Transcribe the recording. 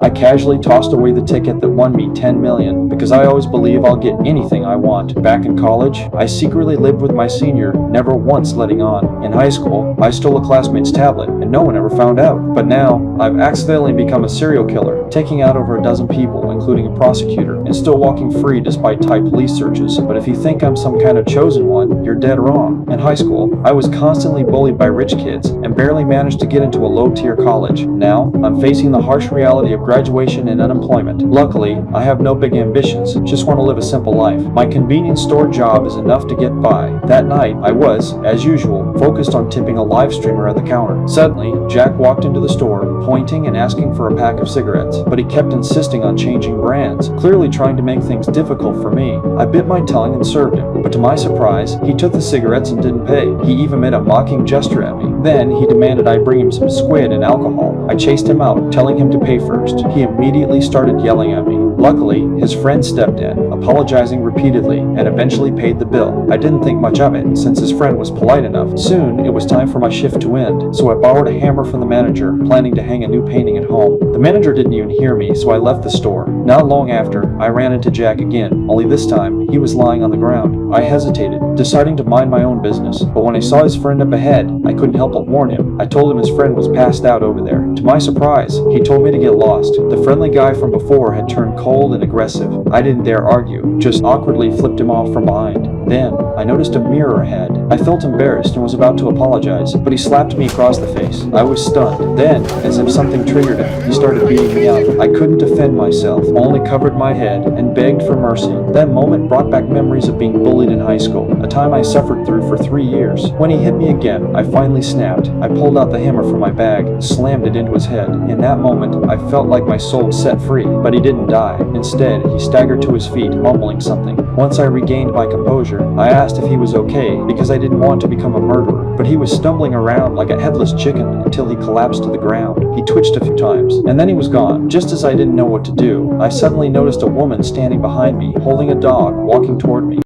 I casually tossed away the ticket that won me 10 million because I always believe I'll get anything I want. Back in college, I secretly lived with my senior, never once letting on. In high school, I stole a classmate's tablet and no one ever found out. But now, I've accidentally become a serial killer, taking out over a dozen people, including a prosecutor, and still walking free despite tight police searches. But if you think I'm some kind of chosen one, you're dead wrong. In high school, I was constantly bullied by rich kids and barely managed to get into a low-tier college. Now, I'm facing the harsh reality of graduation and unemployment. Luckily, I have no big ambitions, just want to live a simple life. My convenience store job is enough to get by. That night, I was, as usual, focused on tipping a live streamer at the counter. Suddenly, Jack walked into the store, pointing and asking for a pack of cigarettes, but he kept insisting on changing brands, clearly trying to make things difficult for me. I bit my tongue and served him, but to my surprise, he took the cigarettes and didn't pay. He even made a mocking gesture at me. Then, he demanded I bring him some squid and alcohol. I chased him out, telling him to pay first. He immediately started yelling at me. Luckily, his friend stepped in, apologizing repeatedly, and eventually paid the bill. I didn't think much of it, since his friend was polite enough. Soon, it was time for my shift to end, so I borrowed a hammer from the manager, planning to hang a new painting at home. The manager didn't even hear me, so I left the store. Not long after, I ran into Jack again, only this time, he was lying on the ground. I hesitated, deciding to mind my own business, but when I saw his friend up ahead, I couldn't help but warn him. I told him his friend was passed out over there. To my surprise, he told me to get lost. The friendly guy from before had turned cold and aggressive. I didn't dare argue, just awkwardly flipped him off from behind. Then, I noticed a mirror ahead. I felt embarrassed and was about to apologize, but he slapped me across the face. I was stunned. Then, as if something triggered him, he started beating me up. I couldn't defend myself, only covered my head and begged for mercy. That moment brought back memories of being bullied in high school, a time I suffered through for 3 years. When he hit me again, I finally snapped. I pulled out the hammer from my bag and slammed it into his head. In that moment, I felt like my soul was set free, but he didn't die. Instead, he staggered to his feet, mumbling something. Once I regained my composure, I asked if he was okay because I didn't want to become a murderer, but he was stumbling around like a headless chicken until he collapsed to the ground. He twitched a few times, and then he was gone. Just as I didn't know what to do, I suddenly noticed a woman standing behind me, holding a dog, walking toward me.